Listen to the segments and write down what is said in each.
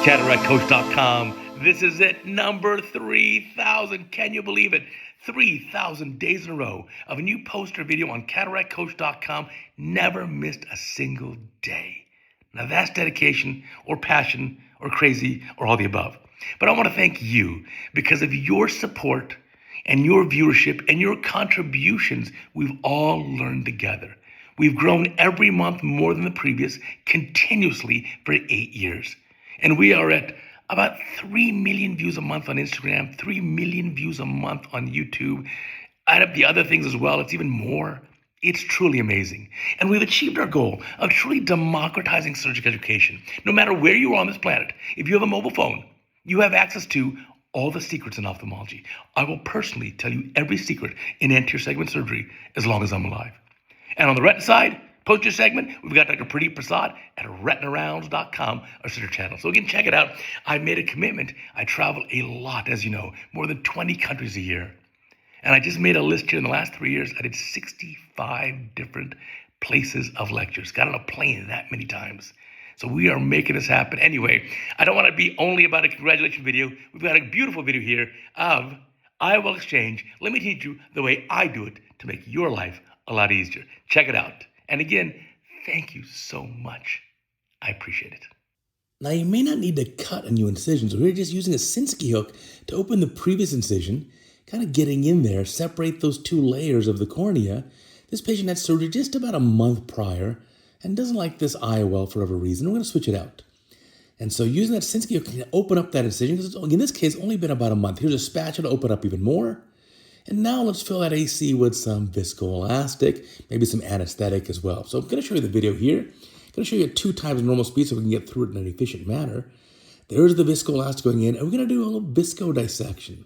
CataractCoach.com. This is it, number 3,000. Can you believe it? 3,000 days in a row of a new poster video on CataractCoach.com. Never missed a single day. Now that's dedication or passion or crazy or all the above. But I want to thank you because of your support and your viewership and your contributions. We've all learned together. We've grown every month more than the previous, continuously for 8 years. And we are at about 3 million views a month on Instagram, 3 million views a month on YouTube. Add up the other things as well, it's even more. It's truly amazing. And we've achieved our goal of truly democratizing surgical education. No matter where you are on this planet, if you have a mobile phone, you have access to all the secrets in ophthalmology. I will personally tell you every secret in anterior segment surgery as long as I'm alive. And on the retina side, poster segment, we've got Dr. Pradeep Prasad at retinarounds.com, our sister channel. So again, check it out. I made a commitment. I travel a lot, as you know, more than 20 countries a year. And I just made a list here in the last 3 years. I did 65 different places of lectures. Got on a plane that many times. So we are making this happen. Anyway, I don't want to be only about a congratulations video. We've got a beautiful video here of IOL exchange. Let me teach you the way I do it to make your life a lot easier. Check it out. And again, thank you so much. I appreciate it. Now, you may not need to cut a new incision, so we're just using a Sinskey hook to open the previous incision, kind of getting in there, separate those two layers of the cornea. This patient had surgery just about a month prior and doesn't like this IOL for whatever reason. We're going to switch it out. And so using that Sinskey hook can open up that incision, because it's, in this case, only been about a month. Here's a spatula to open up even more. And now let's fill that AC with some viscoelastic, maybe some anesthetic as well. So I'm going to show you the video here. I'm going to show you at 2 times normal speed so we can get through it in an efficient manner. There's the viscoelastic going in, and we're going to do a little viscodissection.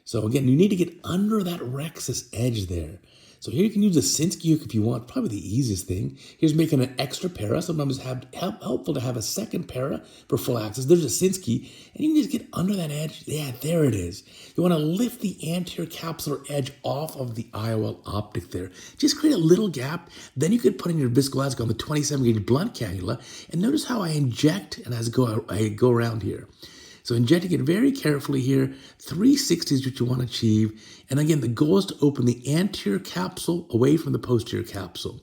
So again, you need to get under that rhexis edge there. So here you can use a Sinskey hook if you want, probably the easiest thing. Here's making an extra para. Sometimes it's helpful to have a second para for full access. There's a Sinskey, and you can just get under that edge. Yeah, there it is. You want to lift the anterior capsular edge off of the IOL optic there. Just create a little gap. Then you could put in your viscoelastic on the 27-gauge blunt cannula, and notice how I inject and as I go around here. So injecting it very carefully here, 360 is what you want to achieve. And again, the goal is to open the anterior capsule away from the posterior capsule.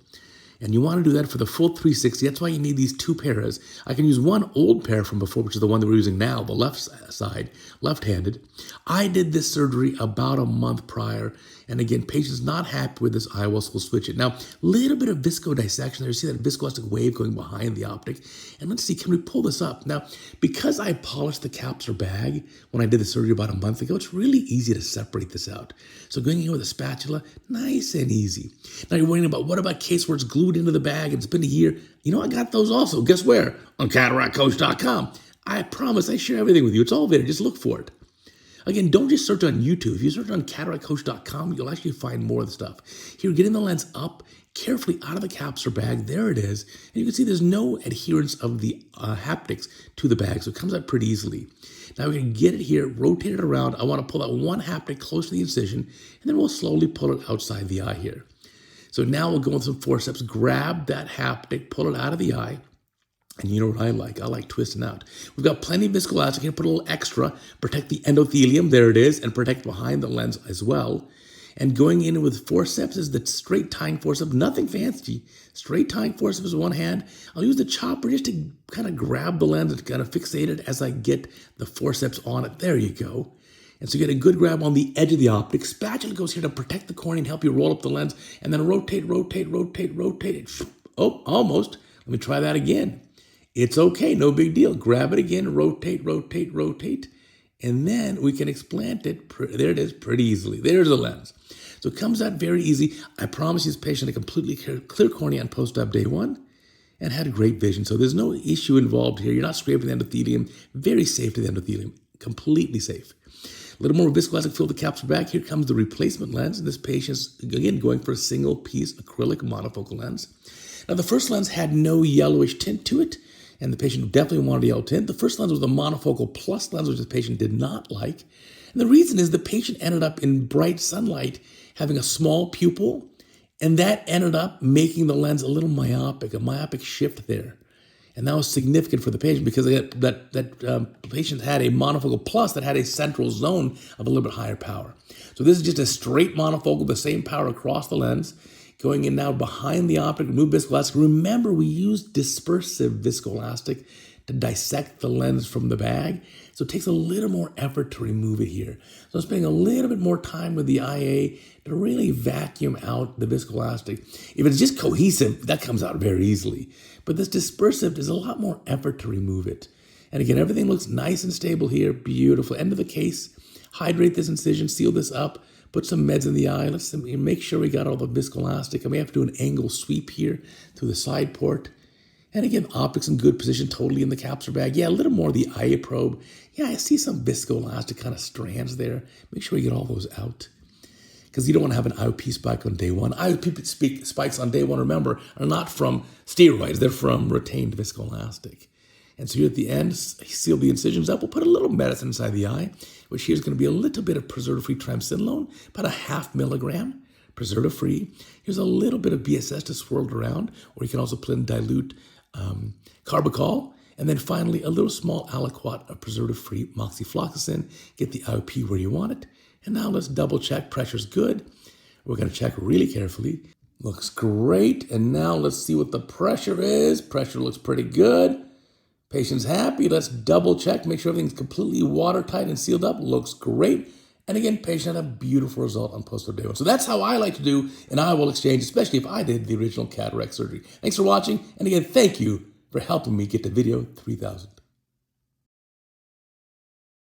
And you want to do that for the full 360. That's why you need these 2 paras. I can use one old pair from before, which is the one that we're using now, the left side, left-handed. I did this surgery about a month prior. And again, patient's not happy with this IOL, so we'll switch it. Now, a little bit of viscodissection there. You see that viscoelastic wave going behind the optic. And let's see, can we pull this up? Now, because I polished the capsular bag when I did the surgery about a month ago, it's really easy to separate this out. So going in with a spatula, nice and easy. Now you're worrying about, what about case where it's glued into the bag and it's been a year? You know, I got those also. Guess where? On CataractCoach.com. I promise I share everything with you. It's all there. Just look for it. Again, don't just search on YouTube. If you search on CataractCoach.com, you'll actually find more of the stuff. Here, getting the lens up carefully out of the capsular bag. There it is. And you can see there's no adherence of the haptics to the bag, so it comes out pretty easily. Now we're going to get it here, rotate it around. I want to pull that one haptic close to the incision, and then we'll slowly pull it outside the eye here. So now we'll go with some forceps, grab that haptic, pull it out of the eye. And you know what I like? I like twisting out. We've got plenty of viscoelastic here. Put a little extra, protect the endothelium. There it is, and protect behind the lens as well. And going in with forceps is the straight tying forceps, nothing fancy. Straight tying forceps with one hand. I'll use the chopper just to kind of grab the lens and kind of fixate it as I get the forceps on it. There you go. And so you get a good grab on the edge of the optic. Spatula goes here to protect the cornea and help you roll up the lens. And then rotate it. Oh, almost. Let me try that again. It's okay, no big deal. Grab it again, rotate. And then we can explant it. There it is, pretty easily. There's the lens. So it comes out very easy. I promise this patient a completely clear cornea on post-op day 1 and had a great vision. So there's no issue involved here. You're not scraping the endothelium. Very safe to the endothelium. Completely safe. A little more viscoelastic fill the capsule back. Here comes the replacement lens. And this patient's, again, going for a single-piece acrylic monofocal lens. Now, the first lens had no yellowish tint to it, and the patient definitely wanted a yellow tint. The first lens was the monofocal plus lens, which the patient did not like. And the reason is the patient ended up in bright sunlight having a small pupil, and that ended up making the lens a little myopic, a myopic shift there. And that was significant for the patient because that patient had a monofocal plus that had a central zone of a little bit higher power. So this is just a straight monofocal, the same power across the lens. Going in now behind the optic, remove viscoelastic. Remember, we used dispersive viscoelastic to dissect the lens from the bag. So it takes a little more effort to remove it here. So I'm spending a little bit more time with the IA to really vacuum out the viscoelastic. If it's just cohesive, that comes out very easily. But this dispersive, there's a lot more effort to remove it. And again, everything looks nice and stable here. Beautiful. End of the case. Hydrate this incision, seal this up, put some meds in the eye. Let's make sure we got all the viscoelastic. I may have to do an angle sweep here through the side port. And again, optics in good position, totally in the capsular bag. Yeah, a little more of the IA probe. Yeah, I see some viscoelastic kind of strands there. Make sure you get all those out, because you don't want to have an IOP spike on day one. IOP spikes on day one, remember, are not from steroids. They're from retained viscoelastic. And so here at the end, seal the incisions up. We'll put a little medicine inside the eye, which here is going to be a little bit of preservative-free triamcinolone, about a 0.5 milligram, preservative-free. Here's a little bit of BSS to swirl it around, or you can also put in dilute carbachol. And then finally, a little small aliquot of preservative-free moxifloxacin. Get the IOP where you want it. And now let's double check. Pressure's good. We're going to check really carefully. Looks great. And now let's see what the pressure is. Pressure looks pretty good. Patient's happy. Let's double check. Make sure everything's completely watertight and sealed up. Looks great. And again, patient had a beautiful result on post-op day one. So that's how I like to do an IOL exchange, especially if I did the original cataract surgery. Thanks for watching. And again, thank you for helping me get to video 3000.